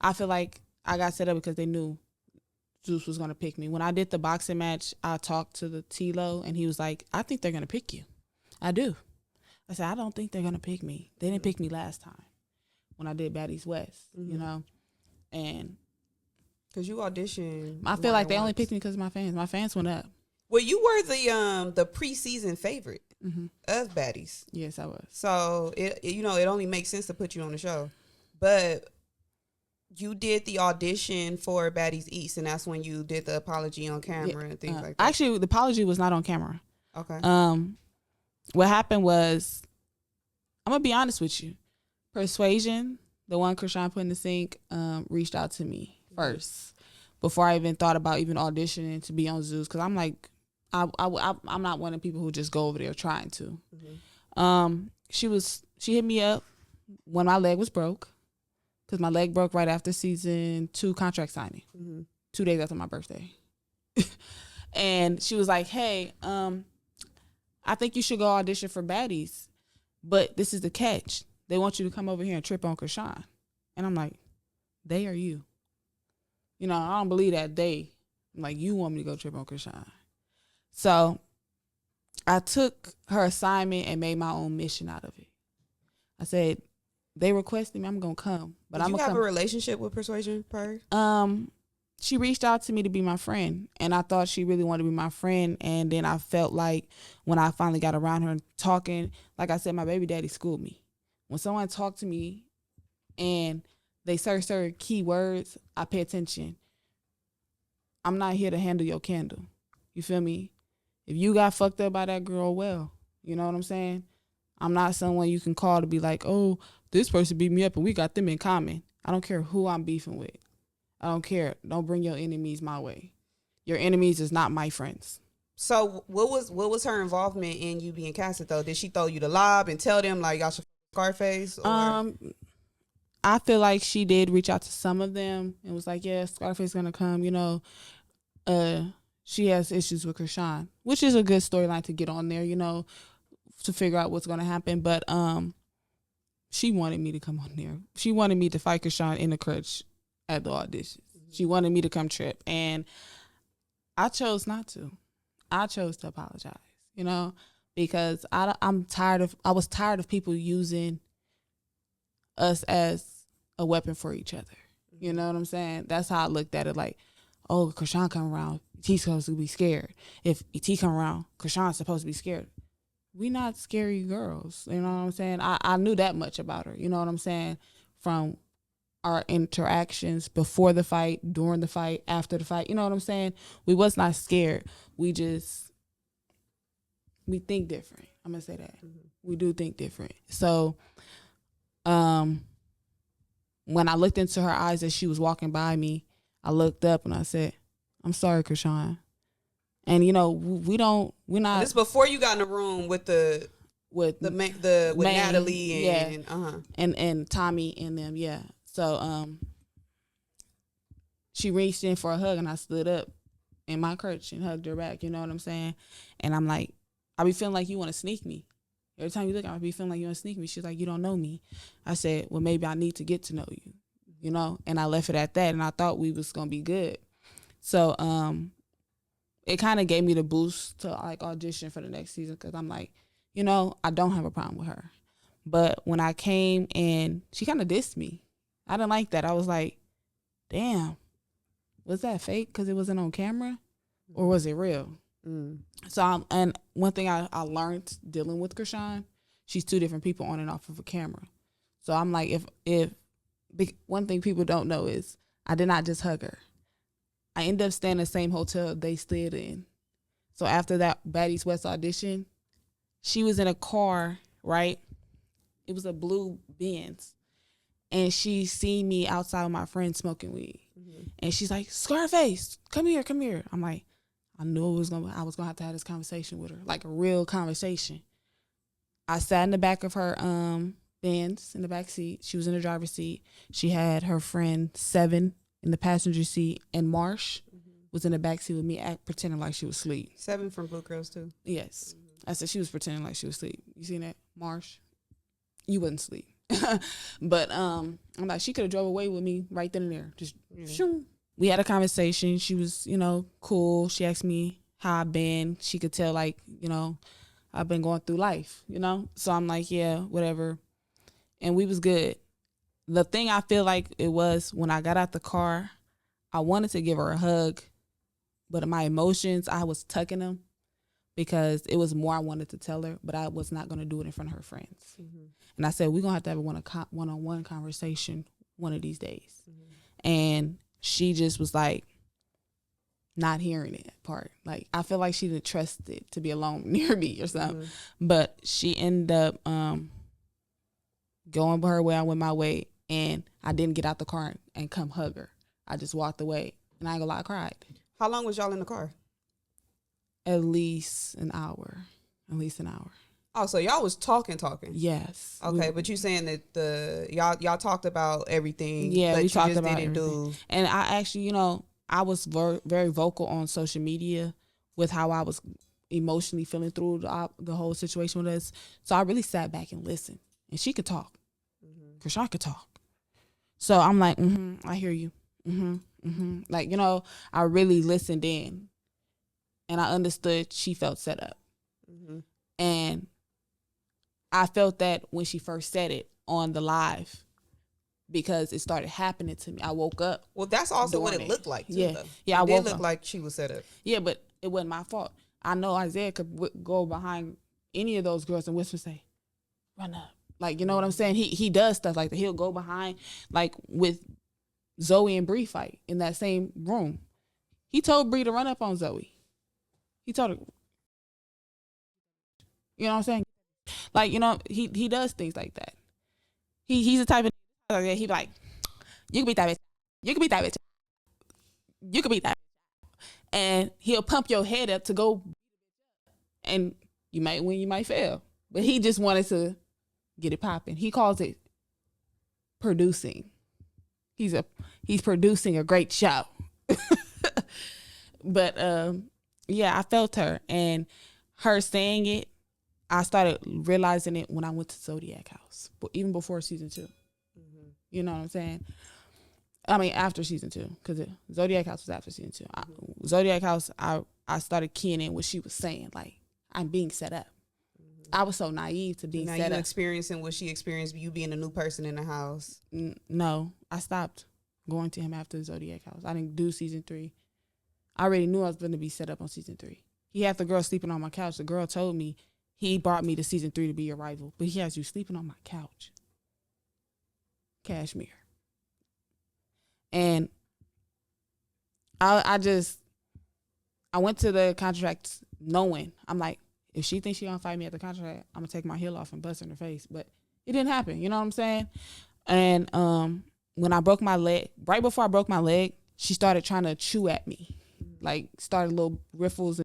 I feel like I got set up because they knew Zeus was going to pick me. When I did the boxing match, I talked to the T-Lo, and he was like, I think they're going to pick you. I do. I said, I don't think they're going to pick me. They didn't pick me last time when I did Baddies West, you know? And because you auditioned. I feel like they only picked me because of my fans. My fans went up. Well, you were the preseason favorite of Baddies. Yes, I was. So it only makes sense to put you on the show. But you did the audition for Baddies East, and that's when you did the apology on camera and things like that. Actually, the apology was not on camera. Okay. What happened was, I'm gonna be honest with you. Persuasion, the one Chrisean put in the sink, reached out to me first before I even thought about even auditioning to be on Zeus, because I'm like, I'm not one of the people who just go over there trying to. She hit me up when my leg was broke, because my leg broke right after season 2 contract signing, 2 days after my birthday. And she was like, hey, I think you should go audition for Baddies, but this is the catch. They want you to come over here and trip on Chrisean. And I'm like, they or you? You know, I don't believe that they. I'm like, you want me to go trip on Chrisean. So I took her assignment and made my own mission out of it. I said, they requested me, I'm going to come. But Did I'm you gonna have come. a relationship with Persuasion prior? She reached out to me to be my friend, and I thought she really wanted to be my friend. And then I felt like when I finally got around her and talking, like I said, my baby daddy schooled me. When someone talked to me and they say certain key words, I pay attention. I'm not here to handle your candle. You feel me? If you got fucked up by that girl, well, you know what I'm saying? I'm not someone you can call to be like, oh, this person beat me up and we got them in common. I don't care who I'm beefing with. I don't care. Don't bring your enemies my way. Your enemies is not my friends. So what was her involvement in you being casted though? Did she throw you the lob and tell them like y'all should Scarface? Or? I feel like she did reach out to some of them and was like, yeah, Scarface gonna come, you know. She has issues with Chrisean, which is a good storyline to get on there, you know, to figure out what's gonna happen. But she wanted me to come on there. She wanted me to fight Chrisean in the crutch at the audition. She wanted me to come trip, and I chose not to. I chose to apologize, you know, because I was tired of people using us as a weapon for each other. You know what I'm saying? That's how I looked at it. Like, oh, Chrisean come around, ET's supposed to be scared. If ET come around, Chrisean's supposed to be scared. We not scary girls. You know what I'm saying? I knew that much about her. You know what I'm saying? From our interactions before the fight, during the fight, after the fight. You know what I'm saying? We was not scared. We think different. I'm going to say that. We do think different. So when I looked into her eyes as she was walking by me, I looked up and I said, I'm sorry, Chrisean. And you know, we're not. This before you got in the room with Natalie and Tommy and them, yeah. So she reached in for a hug and I stood up in my crutch and hugged her back. You know what I'm saying? And I'm like, I be feeling like you want to sneak me. Every time you look at me, I be feeling like you want to sneak me. She's like, you don't know me. I said, well, maybe I need to get to know you. You know, and I left it at that, and I thought we was gonna be good. So it kind of gave me the boost to like audition for the next season, because I'm like, you know, I don't have a problem with her. But when I came and she kind of dissed me, I didn't like that. I was like, damn, was that fake because it wasn't on camera, or was it real? So and one thing I learned dealing with Chrisean, she's two different people on and off of a camera. So I'm like, if one thing people don't know is I did not just hug her. I ended up staying in the same hotel they stayed in. So after that Baddies West audition, she was in a car, right? It was a blue Benz. And she seen me outside with my friend smoking weed. And she's like, Scarface, come here. I'm like, I knew I was gonna have to have this conversation with her, like a real conversation. I sat in the back of her Benz in the back seat. She was in the driver's seat. She had her friend Seven in the passenger seat, and Marsh was in the back seat with me, pretending like she was asleep. Seven from Blue Girls too. Yes, I said she was pretending like she was asleep. You seen that, Marsh? You wasn't asleep. But I'm like, she could have drove away with me right then and there. Just shoo. We had a conversation. She was, cool. She asked me how I've been. She could tell, like, I've been going through life, So I'm like, yeah, whatever. And we was good. The thing I feel like it was when I got out the car, I wanted to give her a hug, but my emotions, I was tucking them because it was more I wanted to tell her, but I was not going to do it in front of her friends. Mm-hmm. And I said, we're going to have a one-on-one conversation one of these days. Mm-hmm. And she just was like, not hearing it part. Like, I feel like she didn't trust it to be alone near me or something. Mm-hmm. But she ended up going her way, I went my way, and I didn't get out the car and come hug her. I just walked away, and I ain't gonna lie, I cried. How long was y'all in the car? At least an hour. Oh, so y'all was talking. Yes. Okay, but you saying that y'all talked about everything. Yeah, but we talked about didn't everything. And I actually, I was very vocal on social media with how I was emotionally feeling through the whole situation with us. So I really sat back and listened. And she could talk. Mm-hmm. Chrisean could talk. So I'm like, I hear you. Like, I really listened in. And I understood she felt set up. Mm-hmm. And I felt that when she first said it on the live, because it started happening to me. I woke up. Well, that's also what it looked like, too, yeah. though. Yeah, it did look like she was set up. Yeah, but it wasn't my fault. I know Isaiah could go behind any of those girls and whisper, say, run up. Like, you know what I'm saying? He does stuff like that. He'll go behind, like with Zoe and Bree fight in that same room. He told Bree to run up on Zoe. He told her, you know what I'm saying? Like, he does things like that. He's the type of like that. He be like, you can beat that bitch. You can beat that bitch. You can beat that bitch. And he'll pump your head up to go, and you might win, you might fail. But he just wanted to get it popping. He calls it producing. He's producing a great show. But yeah, I felt her, and her saying it, I started realizing it when I went to Zodiac House, but even before season 2. Mm-hmm. You know what I'm saying? I mean, after season 2, because Zodiac House was after season 2. Mm-hmm. Zodiac House, I started keying in what she was saying, like, I'm being set up. I was so naive to being set up. Now you experiencing what she experienced, you being a new person in the house. No, I stopped going to him after the Zodiac House. I didn't do season 3. I already knew I was going to be set up on season 3. He had the girl sleeping on my couch. The girl told me he brought me to season 3 to be your rival, but he has you sleeping on my couch. Cashmere. And I went to the contract knowing, I'm like, if she thinks she gonna fight me at the contract, I'm gonna take my heel off and bust her in the face. But it didn't happen. You know what I'm saying? And when I broke my leg, right before I broke my leg, she started trying to chew at me, like started little riffles